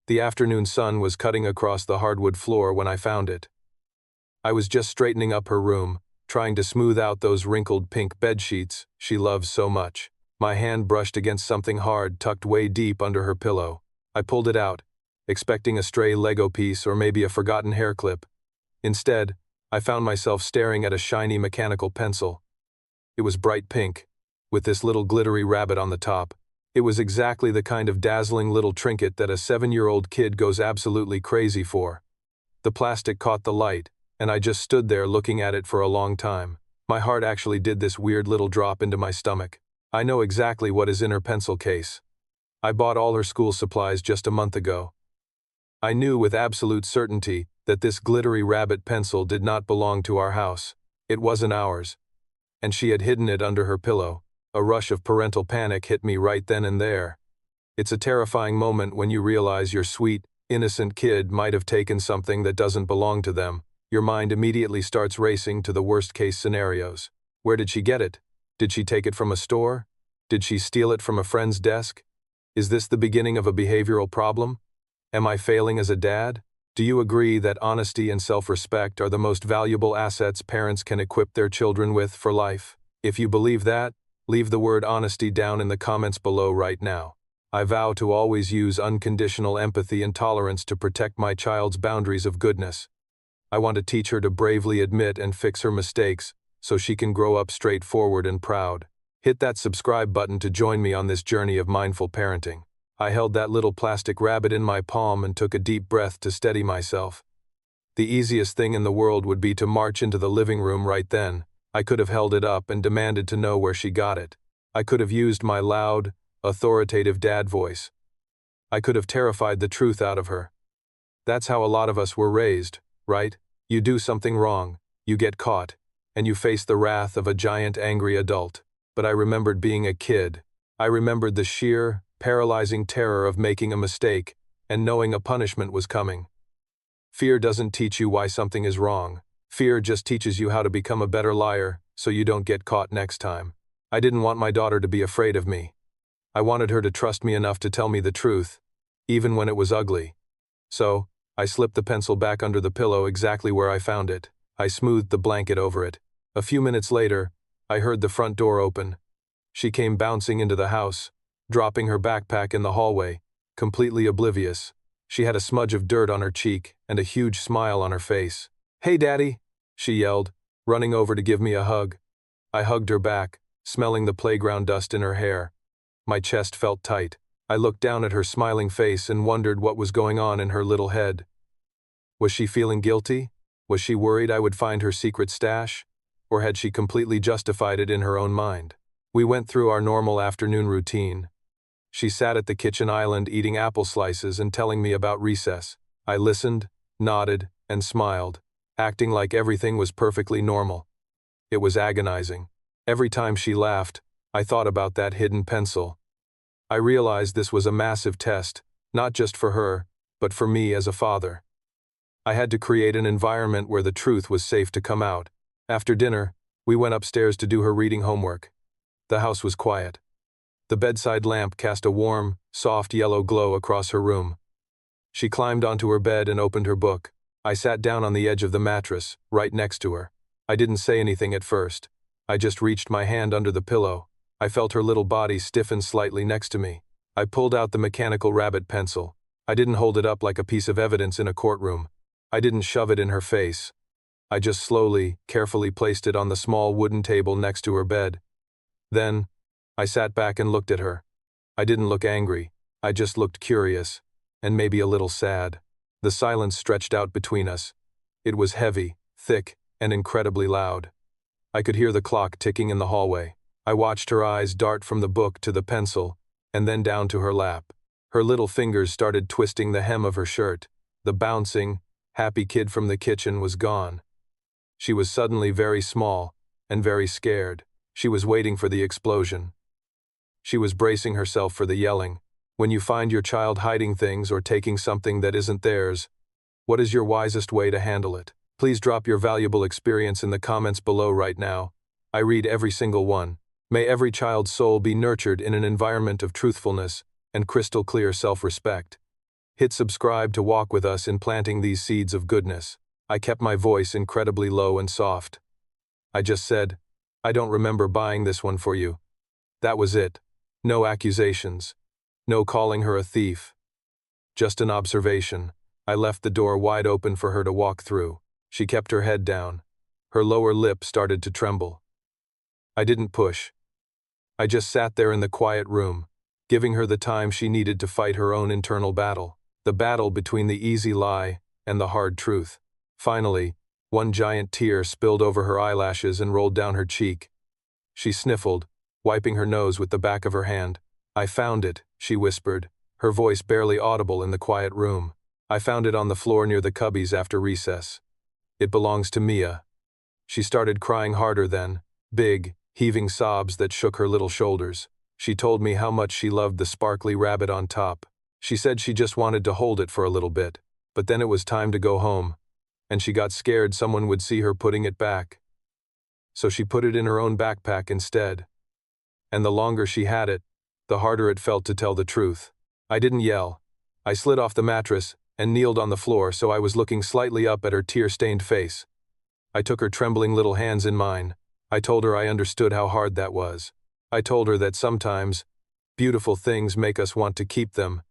The afternoon sun was cutting across the hardwood floor when I found it. I was just straightening up her room, trying to smooth out those wrinkled pink bedsheets she loves so much. My hand brushed against something hard tucked way deep under her pillow. I pulled it out, expecting a stray Lego piece or maybe a forgotten hair clip. Instead, I found myself staring at a shiny mechanical pencil. It was bright pink, with this little glittery rabbit on the top. It was exactly the kind of dazzling little trinket that a 7-year-old kid goes absolutely crazy for. The plastic caught the light, and I just stood there looking at it for a long time. My heart actually did this weird little drop into my stomach. I know exactly what is in her pencil case. I bought all her school supplies just a month ago. I knew with absolute certainty that this glittery rabbit pencil did not belong to our house. It wasn't ours. And she had hidden it under her pillow. A rush of parental panic hit me right then and there. It's a terrifying moment when you realize your sweet, innocent kid might have taken something that doesn't belong to them. Your mind immediately starts racing to the worst-case scenarios. Where did she get it? Did she take it from a store? Did she steal it from a friend's desk? Is this the beginning of a behavioral problem? Am I failing as a dad? Do you agree that honesty and self-respect are the most valuable assets parents can equip their children with for life? If you believe that, leave the word honesty down in the comments below right now. I vow to always use unconditional empathy and tolerance to protect my child's boundaries of goodness. I want to teach her to bravely admit and fix her mistakes so she can grow up straightforward and proud. Hit that subscribe button to join me on this journey of mindful parenting. I held that little plastic rabbit in my palm and took a deep breath to steady myself. The easiest thing in the world would be to march into the living room right then. I could have held it up and demanded to know where she got it. I could have used my loud, authoritative dad voice. I could have terrified the truth out of her. That's how a lot of us were raised, right? You do something wrong, you get caught, and you face the wrath of a giant angry adult. But I remembered being a kid. I remembered the sheer, paralyzing terror of making a mistake and knowing a punishment was coming. Fear doesn't teach you why something is wrong. Fear just teaches you how to become a better liar so you don't get caught next time. I didn't want my daughter to be afraid of me. I wanted her to trust me enough to tell me the truth, even when it was ugly. So, I slipped the pencil back under the pillow exactly where I found it. I smoothed the blanket over it. A few minutes later, I heard the front door open. She came bouncing into the house, dropping her backpack in the hallway, completely oblivious. She had a smudge of dirt on her cheek and a huge smile on her face. "Hey, Daddy," she yelled, running over to give me a hug. I hugged her back, smelling the playground dust in her hair. My chest felt tight. I looked down at her smiling face and wondered what was going on in her little head. Was she feeling guilty? Was she worried I would find her secret stash? Or had she completely justified it in her own mind? We went through our normal afternoon routine. She sat at the kitchen island eating apple slices and telling me about recess. I listened, nodded, and smiled, acting like everything was perfectly normal. It was agonizing. Every time she laughed, I thought about that hidden pencil. I realized this was a massive test, not just for her, but for me as a father. I had to create an environment where the truth was safe to come out. After dinner, we went upstairs to do her reading homework. The house was quiet. The bedside lamp cast a warm, soft yellow glow across her room. She climbed onto her bed and opened her book. I sat down on the edge of the mattress, right next to her. I didn't say anything at first. I just reached my hand under the pillow. I felt her little body stiffen slightly next to me. I pulled out the mechanical rabbit pencil. I didn't hold it up like a piece of evidence in a courtroom. I didn't shove it in her face. I just slowly, carefully placed it on the small wooden table next to her bed. Then, I sat back and looked at her. I didn't look angry. I just looked curious, and maybe a little sad. The silence stretched out between us. It was heavy, thick, and incredibly loud. I could hear the clock ticking in the hallway. I watched her eyes dart from the book to the pencil, and then down to her lap. Her little fingers started twisting the hem of her shirt. The bouncing, happy kid from the kitchen was gone. She was suddenly very small, and very scared. She was waiting for the explosion. She was bracing herself for the yelling. When you find your child hiding things or taking something that isn't theirs, what is your wisest way to handle it? Please drop your valuable experience in the comments below right now. I read every single one. May every child's soul be nurtured in an environment of truthfulness and crystal clear self-respect. Hit subscribe to walk with us in planting these seeds of goodness. I kept my voice incredibly low and soft. I just said, I don't remember buying this one for you. That was it. No accusations. No calling her a thief. Just an observation. I left the door wide open for her to walk through. She kept her head down. Her lower lip started to tremble. I didn't push. I just sat there in the quiet room, giving her the time she needed to fight her own internal battle, the battle between the easy lie and the hard truth. Finally, one giant tear spilled over her eyelashes and rolled down her cheek. She sniffled, wiping her nose with the back of her hand. I found it, she whispered, her voice barely audible in the quiet room. I found it on the floor near the cubbies after recess. It belongs to Mia. She started crying harder then, big, heaving sobs that shook her little shoulders. She told me how much she loved the sparkly rabbit on top. She said she just wanted to hold it for a little bit, but then it was time to go home, and she got scared someone would see her putting it back. So she put it in her own backpack instead. And the longer she had it, the harder it felt to tell the truth. I didn't yell. I slid off the mattress and kneeled on the floor so I was looking slightly up at her tear-stained face. I took her trembling little hands in mine. I told her I understood how hard that was. I told her that sometimes, beautiful things make us want to keep them,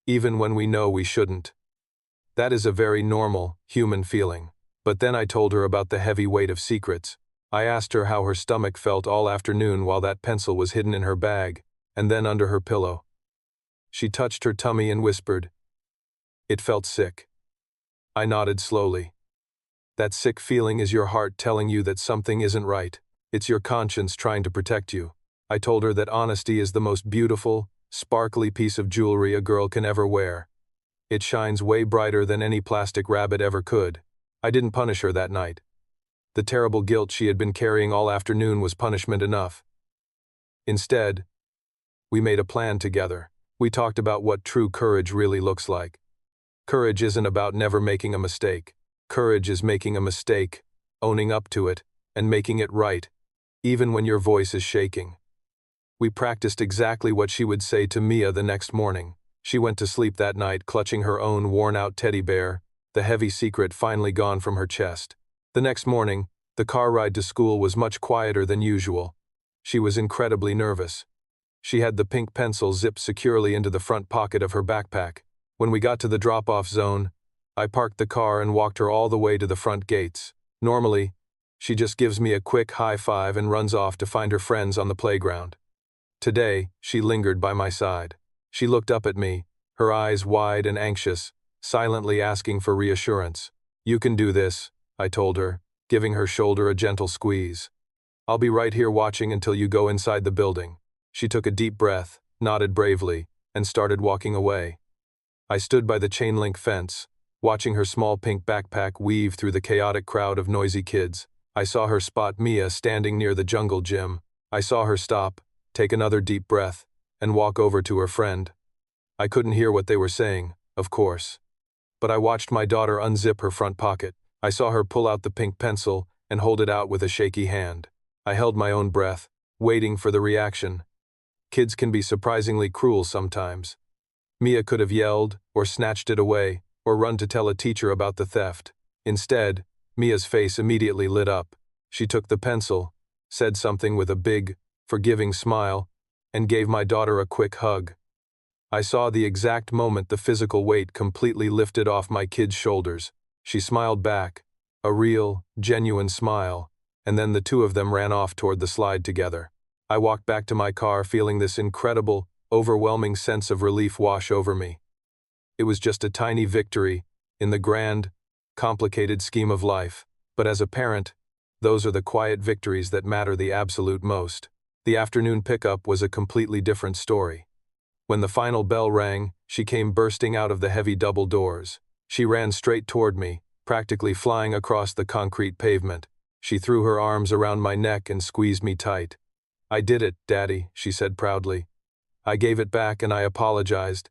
even when we know we shouldn't. That is a very normal, human feeling. But then I told her about the heavy weight of secrets. I asked her how her stomach felt all afternoon while that pencil was hidden in her bag, and then under her pillow. She touched her tummy and whispered, "It felt sick." I nodded slowly. That sick feeling is your heart telling you that something isn't right. It's your conscience trying to protect you. I told her that honesty is the most beautiful, sparkly piece of jewelry a girl can ever wear. It shines way brighter than any plastic rabbit ever could. I didn't punish her that night. The terrible guilt she had been carrying all afternoon was punishment enough. Instead, we made a plan together. We talked about what true courage really looks like. Courage isn't about never making a mistake. Courage is making a mistake, owning up to it, and making it right, even when your voice is shaking. We practiced exactly what she would say to Mia the next morning. She went to sleep that night clutching her own worn-out teddy bear, the heavy secret finally gone from her chest. The next morning, the car ride to school was much quieter than usual. She was incredibly nervous. She had the pink pencil zipped securely into the front pocket of her backpack. When we got to the drop-off zone, I parked the car and walked her all the way to the front gates. Normally, she just gives me a quick high five and runs off to find her friends on the playground. Today, she lingered by my side. She looked up at me, her eyes wide and anxious, silently asking for reassurance. "You can do this," I told her, giving her shoulder a gentle squeeze. "I'll be right here watching until you go inside the building." She took a deep breath, nodded bravely, and started walking away. I stood by the chain-link fence, watching her small pink backpack weave through the chaotic crowd of noisy kids. I saw her spot Mia standing near the jungle gym. I saw her stop, take another deep breath, and walk over to her friend. I couldn't hear what they were saying, of course. But I watched my daughter unzip her front pocket. I saw her pull out the pink pencil and hold it out with a shaky hand. I held my own breath, waiting for the reaction. Kids can be surprisingly cruel sometimes. Mia could have yelled, or snatched it away, or run to tell a teacher about the theft. Instead, Mia's face immediately lit up. She took the pencil, said something with a big, forgiving smile, and gave my daughter a quick hug. I saw the exact moment the physical weight completely lifted off my kid's shoulders. She smiled back, a real, genuine smile, and then the two of them ran off toward the slide together. I walked back to my car feeling this incredible, overwhelming sense of relief wash over me. It was just a tiny victory in the grand, complicated scheme of life, but as a parent, those are the quiet victories that matter the absolute most. The afternoon pickup was a completely different story. When the final bell rang, she came bursting out of the heavy double doors. She ran straight toward me, practically flying across the concrete pavement. She threw her arms around my neck and squeezed me tight. "I did it, Daddy," she said proudly. I gave it back and I apologized,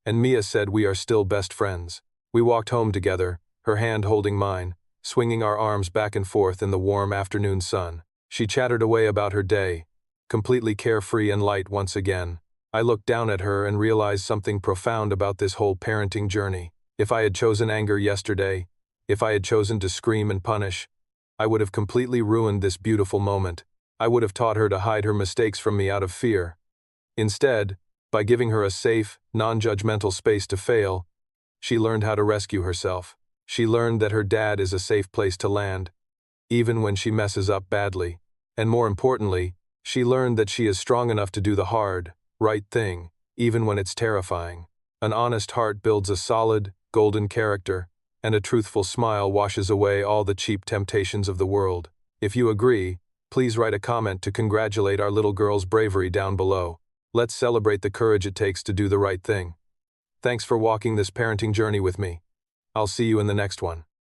and Mia said we are still best friends. We walked home together, her hand holding mine, swinging our arms back and forth in the warm afternoon sun. She chattered away about her day, completely carefree and light once again. I looked down at her and realized something profound about this whole parenting journey. If I had chosen anger yesterday, if I had chosen to scream and punish, I would have completely ruined this beautiful moment. I would have taught her to hide her mistakes from me out of fear. Instead, by giving her a safe, non-judgmental space to fail, she learned how to rescue herself. She learned that her dad is a safe place to land, even when she messes up badly. And more importantly, she learned that she is strong enough to do the hard, right thing, even when it's terrifying. An honest heart builds a solid, golden character, and a truthful smile washes away all the cheap temptations of the world. If you agree, please write a comment to congratulate our little girl's bravery down below. Let's celebrate the courage it takes to do the right thing. Thanks for walking this parenting journey with me. I'll see you in the next one.